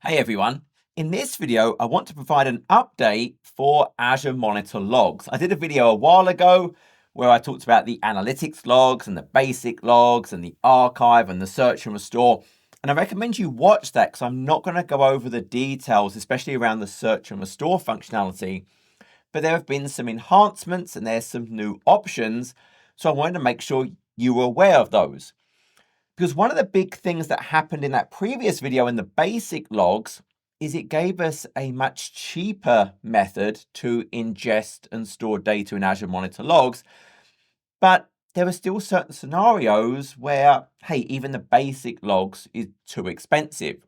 Hey everyone, in this video I want to provide an update for Azure Monitor Logs. I did a video a while ago where I talked about the analytics logs and the basic logs and the archive and the search and restore, and I recommend you watch that because I'm not going to go over the details, especially around the search and restore functionality, but there have been some enhancements and there's some new options, so I wanted to make sure you were aware of those. Because one of the big things that happened in that previous video in the basic logs is it gave us a much cheaper method to ingest and store data in Azure Monitor Logs. But there are still certain scenarios where, hey, even the basic logs is too expensive.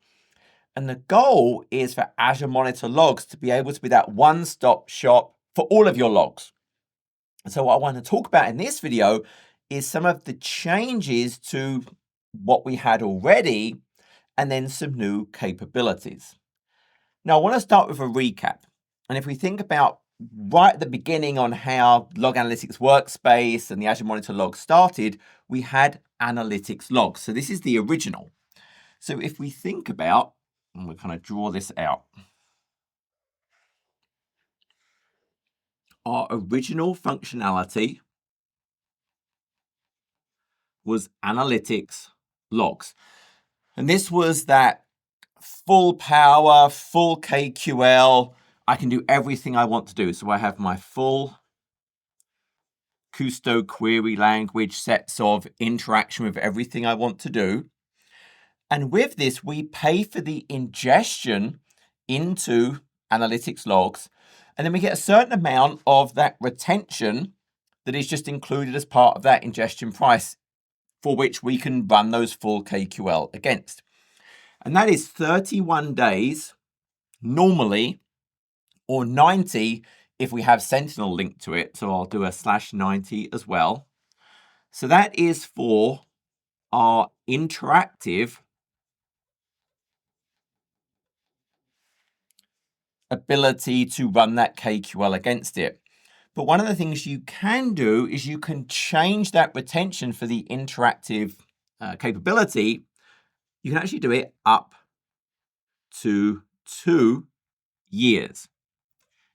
And the goal is for Azure Monitor Logs to be able to be that one-stop shop for all of your logs. And so what I want to talk about in this video is some of the changes to what we had already, and then some new capabilities. Now, I want to start with a recap. And if we think about right at the beginning on how Log Analytics Workspace and the Azure Monitor Logs started, we had analytics logs. So this is the original. So if we think about, and we'll kind of draw this out, our original functionality was analytics logs. And this was that full power, full KQL. I can do everything I want to do. So I have my full Custo query language sets of interaction with everything I want to do. And with this, we pay for the ingestion into analytics logs. And then we get a certain amount of that retention that is just included as part of that ingestion price, for which we can run those full KQL against. And that is 31 days normally, or 90 if we have Sentinel linked to it. So I'll do a /90 as well. So that is for our interactive ability to run that KQL against it. But one of the things you can do is you can change that retention for the interactive capability. You can actually do it up to 2 years.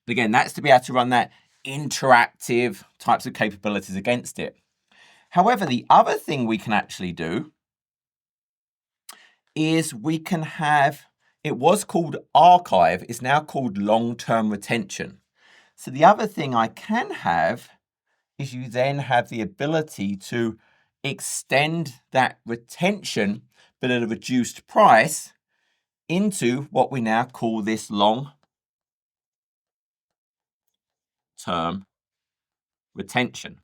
Again, that's to be able to run that interactive types of capabilities against it. However, the other thing we can actually do is we can have, it was called archive, it's now called long-term retention. So the other thing I can have is you then have the ability to extend that retention, but at a reduced price, into what we now call this long-term retention.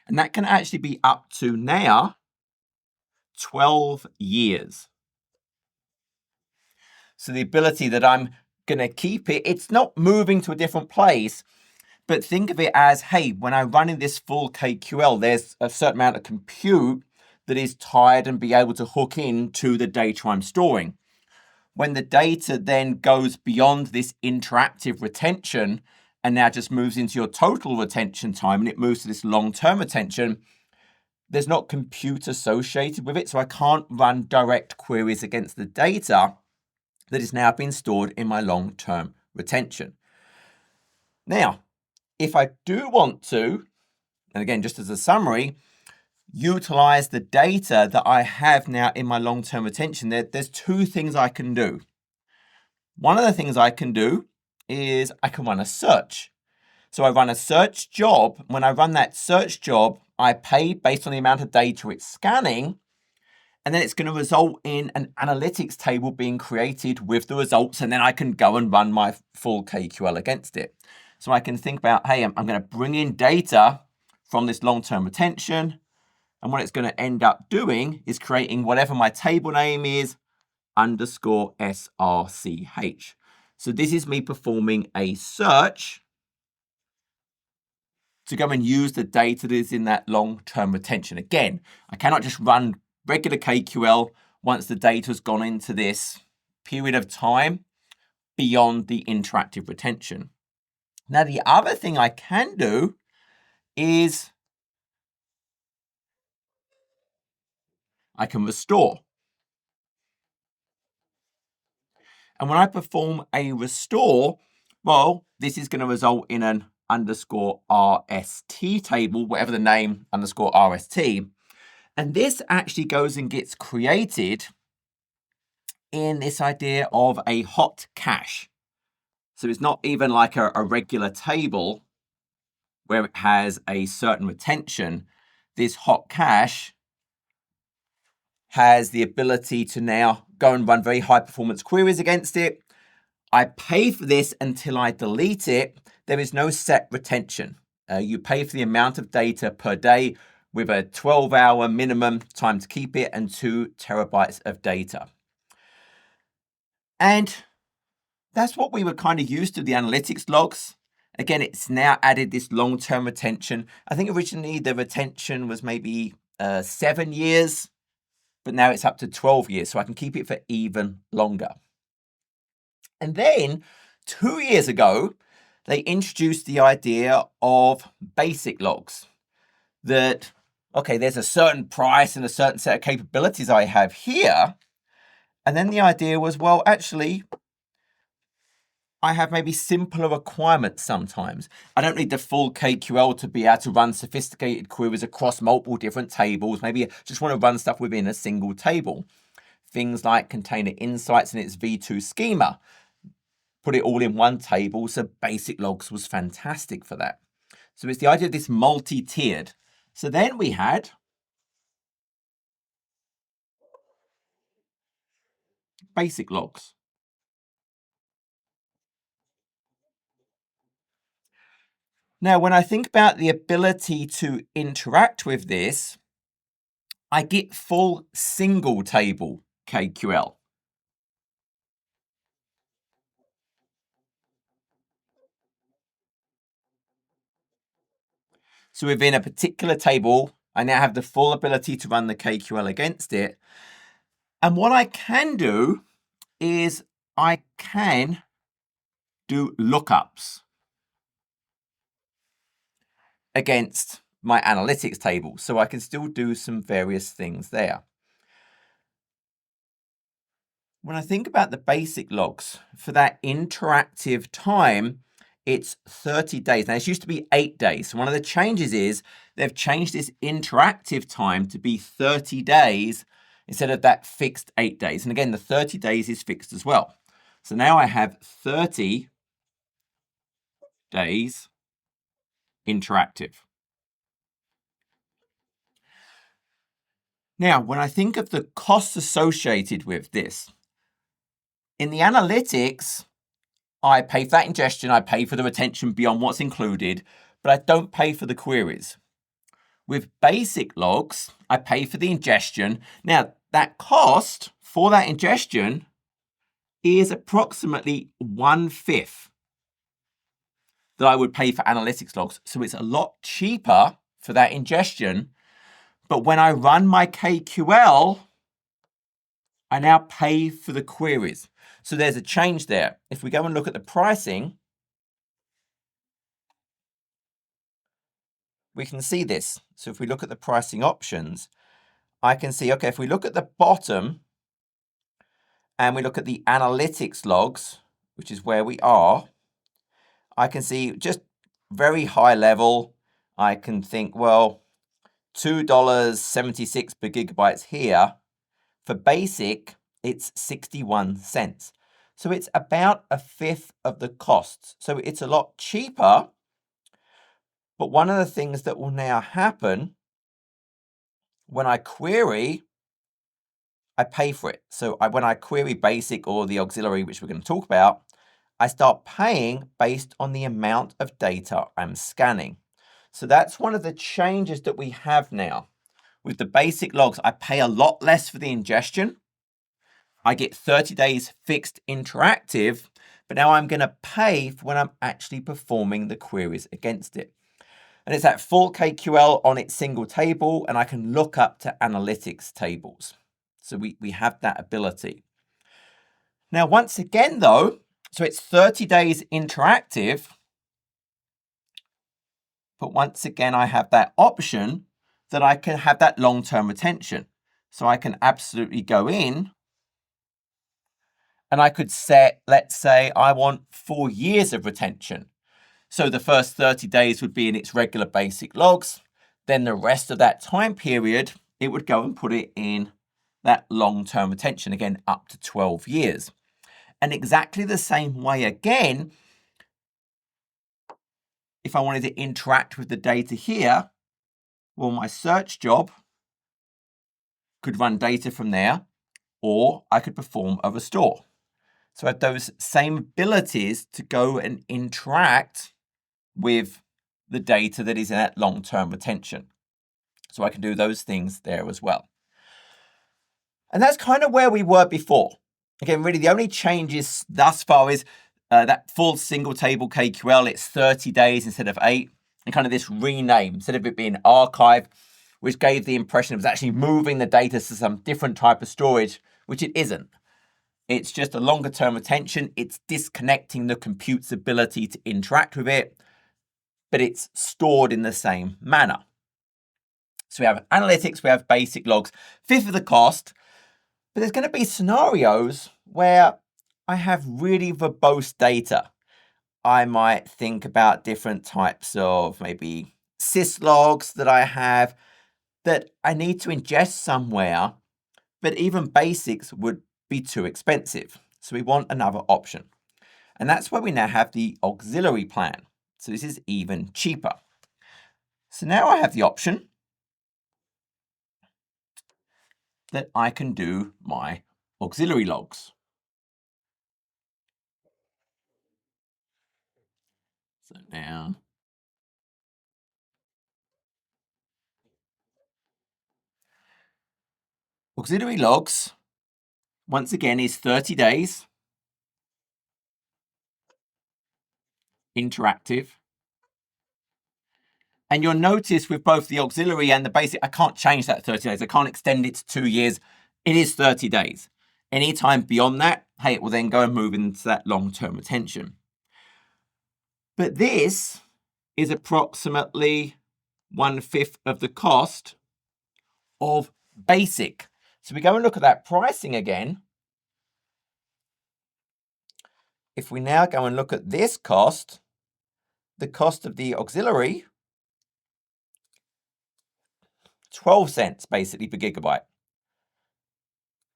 And that can actually be up to now 12 years. So the ability that I'm going to keep it, it's not moving to a different place, but think of it as, hey, when I run in this full KQL, there's a certain amount of compute that is tied and be able to hook into the data I'm storing. When the data then goes beyond this interactive retention and now just moves into your total retention time and it moves to this long-term retention, there's not compute associated with it. So I can't run direct queries against the data that is now being stored in my long-term retention. Now, if I do want to, and again, just as a summary, utilize the data that I have now in my long-term retention, there's two things I can do. One of the things I can do is I can run a search. So I run a search job. When I run that search job, I pay based on the amount of data it's scanning, and then it's going to result in an analytics table being created with the results, and then I can go and run my full KQL against it. So I can think about, hey, I'm going to bring in data from this long-term retention, and what it's going to end up doing is creating whatever my table name is, _SRCH. So this is me performing a search to go and use the data that is in that long-term retention. Again, I cannot just run regular KQL once the data has gone into this period of time beyond the interactive retention. Now, the other thing I can do is I can restore. And when I perform a restore, well, this is going to result in an underscore RST table, whatever the name underscore RST. And this actually goes and gets created in this idea of a hot cache. So it's not even like a regular table where it has a certain retention. This hot cache has the ability to now go and run very high performance queries against it. I pay for this until I delete it. There is no set retention. You pay for the amount of data per day with a 12-hour minimum time to keep it and 2 terabytes of data. And that's what we were kind of used to the analytics logs. Again, it's now added this long-term retention. I think originally the retention was maybe 7 years, but now it's up to 12 years, so I can keep it for even longer. And then 2 years ago, they introduced the idea of basic logs. That, okay, there's a certain price and a certain set of capabilities I have here. And then the idea was, well, actually, I have maybe simpler requirements sometimes. I don't need the full KQL to be able to run sophisticated queries across multiple different tables. Maybe I just want to run stuff within a single table. Things like container insights and its V2 schema. Put it all in one table, so basic logs was fantastic for that. So it's the idea of this multi-tiered. So then we had basic logs. Now, when I think about the ability to interact with this, I get full single table KQL. So within a particular table, I now have the full ability to run the KQL against it. And what I can do is I can do lookups against my analytics table. So I can still do some various things there. When I think about the basic logs, for that interactive time, it's 30 days. Now, it used to be 8 days. So one of the changes is they've changed this interactive time to be 30 days instead of that fixed 8 days. And again, the 30 days is fixed as well. So now I have 30 days interactive. Now, when I think of the costs associated with this, in the analytics, I pay for that ingestion, I pay for the retention beyond what's included, but I don't pay for the queries. With basic logs, I pay for the ingestion. Now, that cost for that ingestion is approximately 1/5 that I would pay for analytics logs. So it's a lot cheaper for that ingestion. But when I run my KQL, I now pay for the queries. So there's a change there. If we go and look at the pricing, we can see this. So if we look at the pricing options, I can see, okay, if we look at the bottom and we look at the analytics logs, which is where we are, I can see just very high level. I can think, well, $2.76 per gigabytes here. For basic, it's 61 cents. So it's about 1/5 of the costs. So it's a lot cheaper. But one of the things that will now happen when I query, I pay for it. So when I query basic or the auxiliary, which we're going to talk about, I start paying based on the amount of data I'm scanning. So that's one of the changes that we have now. With the basic logs, I pay a lot less for the ingestion. I get 30 days fixed interactive, but now I'm going to pay for when I'm actually performing the queries against it. And it's that full KQL on its single table, and I can look up to analytics tables. So we have that ability. Now, once again, though, so it's 30 days interactive, but once again, I have that option that I can have that long-term retention. So I can absolutely go in And I could set, let's say, I want 4 years of retention. So the first 30 days would be in its regular basic logs. Then the rest of that time period, it would go and put it in that long-term retention, again, up to 12 years. And exactly the same way again, if I wanted to interact with the data here, well, my search job could run data from there, or I could perform a restore. So I have those same abilities to go and interact with the data that is in that long-term retention. So I can do those things there as well. And that's kind of where we were before. Again, really the only changes thus far is that full single table KQL, it's 30 days instead of 8. And kind of this rename, instead of it being archive, which gave the impression it was actually moving the data to some different type of storage, which it isn't. It's just a longer term retention. It's disconnecting the compute's ability to interact with it, but it's stored in the same manner. So we have analytics, we have basic logs, fifth of the cost, but there's going to be scenarios where I have really verbose data. I might think about different types of maybe syslogs that I have that I need to ingest somewhere, but even basics would be too expensive. So we want another option. And that's where we now have the auxiliary plan. So this is even cheaper. So now I have the option that I can do my auxiliary logs. So now auxiliary logs, once again, is 30 days, interactive. And you'll notice with both the auxiliary and the basic, I can't change that 30 days. I can't extend it to 2 years. It is 30 days. Anytime beyond that, hey, it will then go and move into that long-term retention. But this is approximately 1/5 of the cost of basic. So we go and look at that pricing again. If we now go and look at this cost, the cost of the auxiliary, 12 cents basically per gigabyte,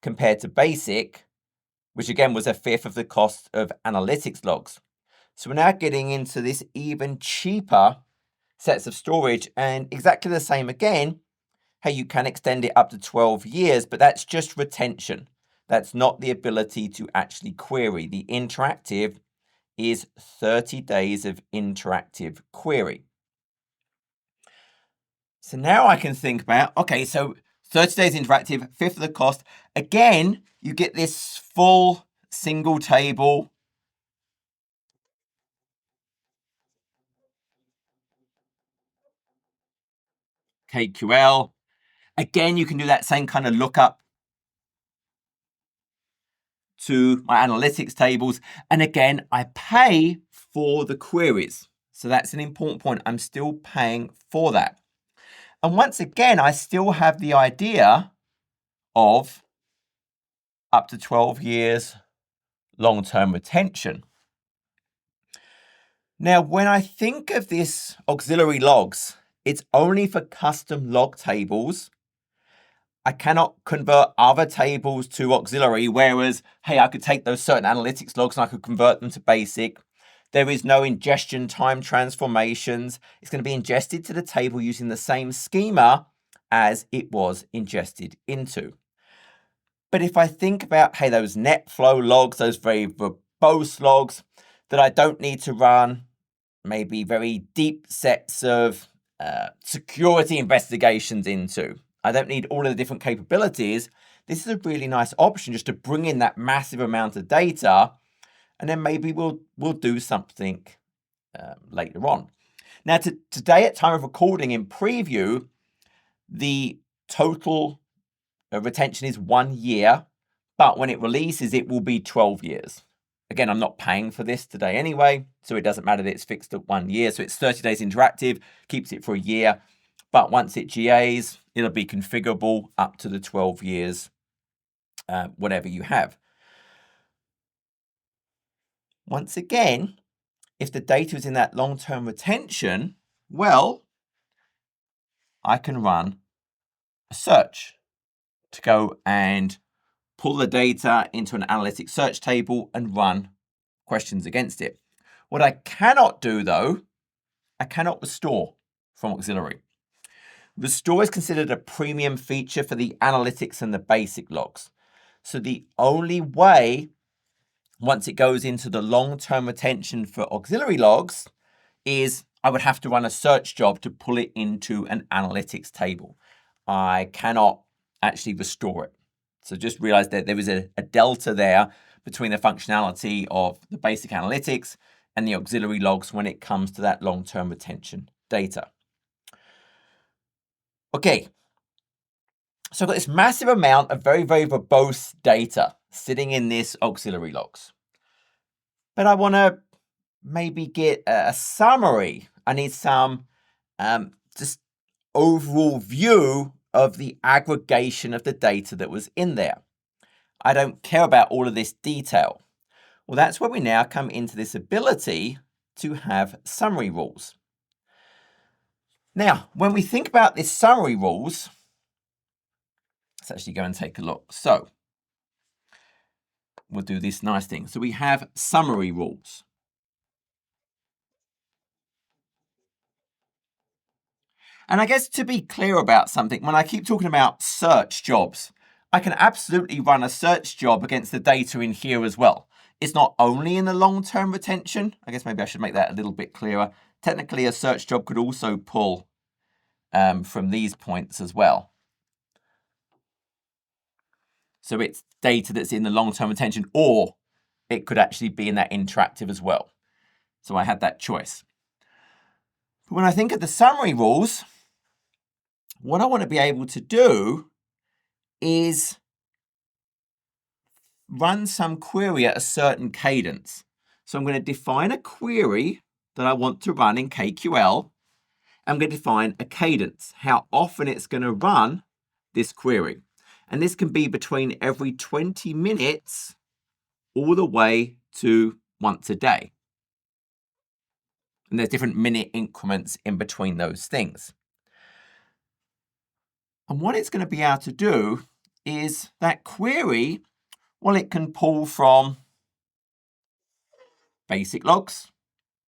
compared to basic, which again was 1/5 of the cost of analytics logs. So we're now getting into this even cheaper sets of storage, and exactly the same again, how you can extend it up to 12 years, but that's just retention. That's not the ability to actually query. The interactive is 30 days of interactive query. So now I can think about, okay, so 30 days interactive, 1/5 of the cost. Again, you get this full single table KQL. Again, you can do that same kind of lookup to my analytics tables. And again, I pay for the queries. So that's an important point. I'm still paying for that. And once again, I still have the idea of up to 12 years long-term retention. Now, when I think of this auxiliary logs, it's only for custom log tables. I cannot convert other tables to auxiliary, whereas, hey, I could take those certain analytics logs and I could convert them to basic. There is no ingestion time transformations. It's going to be ingested to the table using the same schema as it was ingested into. But if I think about, hey, those net flow logs, those very verbose logs that I don't need to run maybe very deep sets of security investigations into, I don't need all of the different capabilities. This is a really nice option just to bring in that massive amount of data, and then maybe we'll do something later on. Now, today at time of recording in preview, the total retention is 1 year, but when it releases, it will be 12 years. Again, I'm not paying for this today anyway, so it doesn't matter that it's fixed at 1 year. So it's 30 days interactive, keeps it for a year. But once it GAs, it'll be configurable up to the 12 years, whatever you have. Once again, if the data is in that long-term retention, well, I can run a search to go and pull the data into an analytics search table and run questions against it. What I cannot do, though, I cannot restore from auxiliary. Restore is considered a premium feature for the analytics and the basic logs. So the only way, once it goes into the long-term retention for auxiliary logs, is I would have to run a search job to pull it into an analytics table. I cannot actually restore it. So just realize that there is a delta there between the functionality of the basic analytics and the auxiliary logs when it comes to that long-term retention data. Okay, so I've got this massive amount of very, very verbose data sitting in this auxiliary logs. But I want to maybe get a summary. I need some just overall view of the aggregation of the data that was in there. I don't care about all of this detail. Well, that's where we now come into this ability to have summary rules. Now, when we think about this summary rules, let's actually go and take a look. So we'll do this nice thing. So we have summary rules. And I guess to be clear about something, when I keep talking about search jobs, I can absolutely run a search job against the data in here as well. It's not only in the long-term retention. I guess maybe I should make that a little bit clearer. Technically, a search job could also pull from these points as well. So it's data that's in the long-term retention, or it could actually be in that interactive as well. So I had that choice. But when I think of the summary rules, what I want to be able to do is run some query at a certain cadence. So I'm going to define a query that I want to run in KQL. I'm going to define a cadence, how often it's going to run this query. And this can be between every 20 minutes all the way to once a day. And there's different minute increments in between those things. And what it's going to be able to do is that query, well, it can pull from basic logs.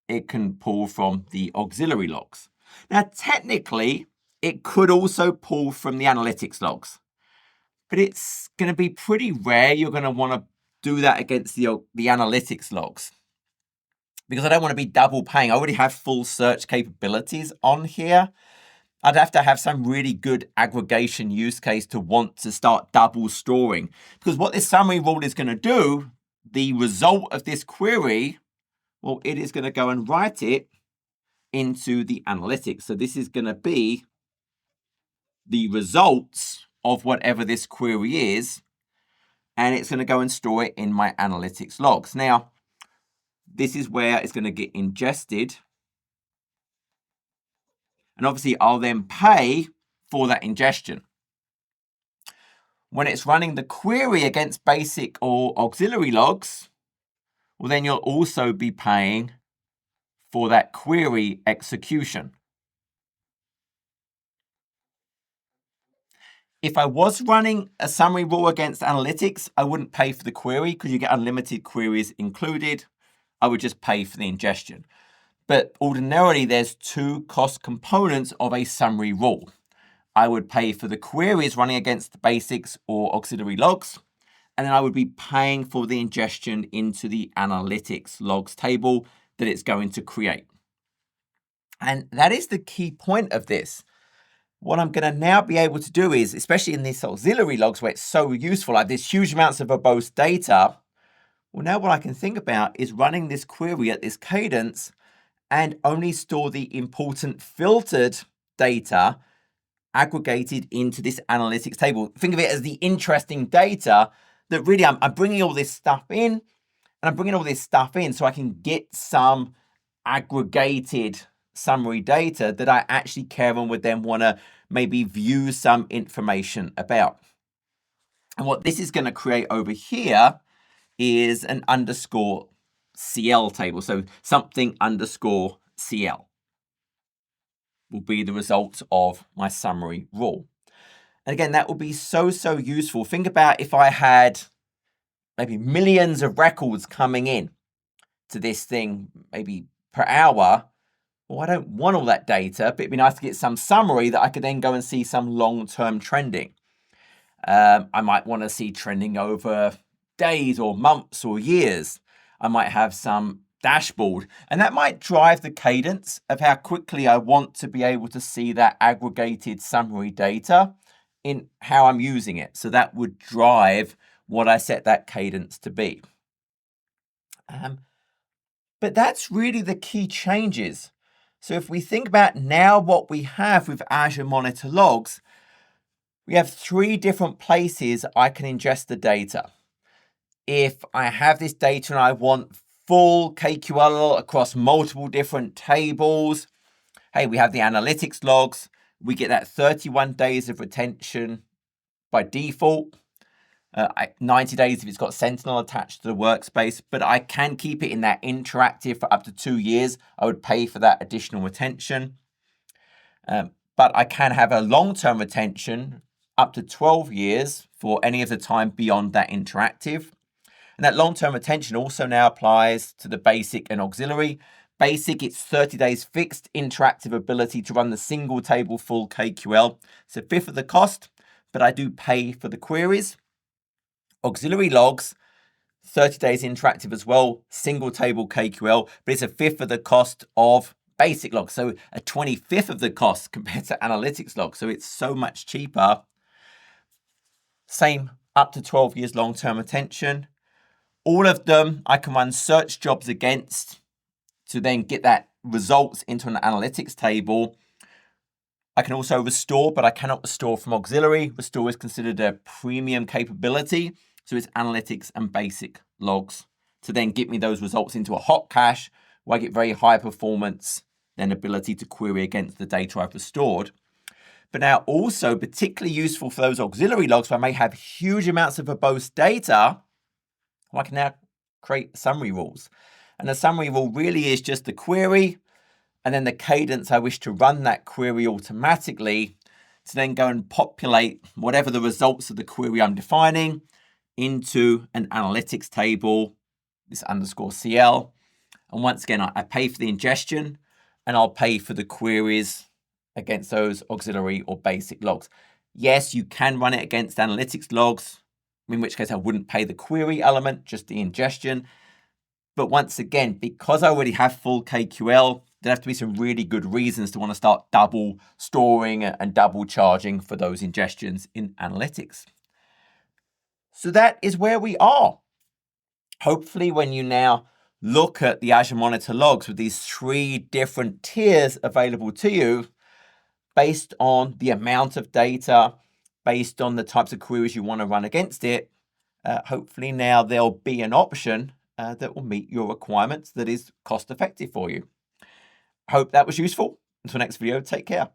It can pull from the auxiliary logs. Now, technically, it could also pull from the analytics logs. But it's going to be pretty rare you're going to want to do that against the analytics logs, because I don't want to be double paying. I already have full search capabilities on here. I'd have to have some really good aggregation use case to want to start double storing. Because what this summary rule is going to do, the result of this query, well, it is going to go and write it into the analytics. So this is going to be the results of whatever this query is, and it's going to go and store it in my analytics logs. Now, this is where it's going to get ingested. And obviously, I'll then pay for that ingestion. When it's running the query against basic or auxiliary logs, well, then you'll also be paying for that query execution. If I was running a summary rule against analytics, I wouldn't pay for the query because you get unlimited queries included. I would just pay for the ingestion. But ordinarily, there's two cost components of a summary rule. I would pay for the queries running against the basics or auxiliary logs, and then I would be paying for the ingestion into the analytics logs table that it's going to create. And that is the key point of this. What I'm going to now be able to do is, especially in these auxiliary logs where it's so useful, I have these huge amounts of verbose data. Well, now what I can think about is running this query at this cadence and only store the important filtered data aggregated into this analytics table. Think of it as the interesting data that really I'm bringing all this stuff in, and I'm bringing all this stuff in so I can get some aggregated summary data that I actually care and would then want to maybe view some information about. And what this is going to create over here is an underscore CL table. So something underscore CL will be the result of my summary rule. And again, that will be so useful. Think about if I had maybe millions of records coming in to this thing, maybe per hour. Well, I don't want all that data, but it'd be nice to get some summary that I could then go and see some long-term trending. I might want to see trending over days or months or years. I might have some dashboard, and that might drive the cadence of how quickly I want to be able to see that aggregated summary data in how I'm using it. So that would drive what I set that cadence to be. But that's really the key changes. So if we think about now what we have with Azure Monitor Logs, we have 3 different places I can ingest the data. If I have this data and I want full KQL across multiple different tables, hey, we have the analytics logs. We get that 31 days of retention by default. 90 days if it's got Sentinel attached to the workspace, but I can keep it in that interactive for up to 2 years. I would pay for that additional retention. But I can have a long-term retention up to 12 years for any of the time beyond that interactive. And that long-term retention also now applies to the basic and auxiliary. Basic, it's 30 days fixed interactive ability to run the single table full KQL. It's a fifth of the cost, but I do pay for the queries. Auxiliary logs, 30 days interactive as well, single table KQL, but it's a fifth of the cost of basic logs. So a 25th of the cost compared to analytics logs. So it's so much cheaper. Same up to 12 years long-term retention. All of them I can run search jobs against to then get that results into an analytics table. I can also restore, but I cannot restore from auxiliary. Restore is considered a premium capability. So it's analytics and basic logs to then get me those results into a hot cache where I get very high performance, then ability to query against the data I've restored. But now also particularly useful for those auxiliary logs where I may have huge amounts of verbose data, I can now create summary rules. And the summary rule really is just the query and then the cadence I wish to run that query automatically to then go and populate whatever the results of the query I'm defining into an analytics table, this underscore CL. And once again, I pay for the ingestion and I'll pay for the queries against those auxiliary or basic logs. Yes, you can run it against analytics logs, in which case I wouldn't pay the query element, just the ingestion. But once again, because I already have full KQL, there have to be some really good reasons to want to start double storing and double charging for those ingestions in analytics. So that is where we are. Hopefully, when you now look at the Azure Monitor Logs with these 3 different tiers available to you, based on the amount of data, based on the types of queries you want to run against it, hopefully now there'll be an option that will meet your requirements that is cost effective for you. Hope that was useful. Until next video, take care.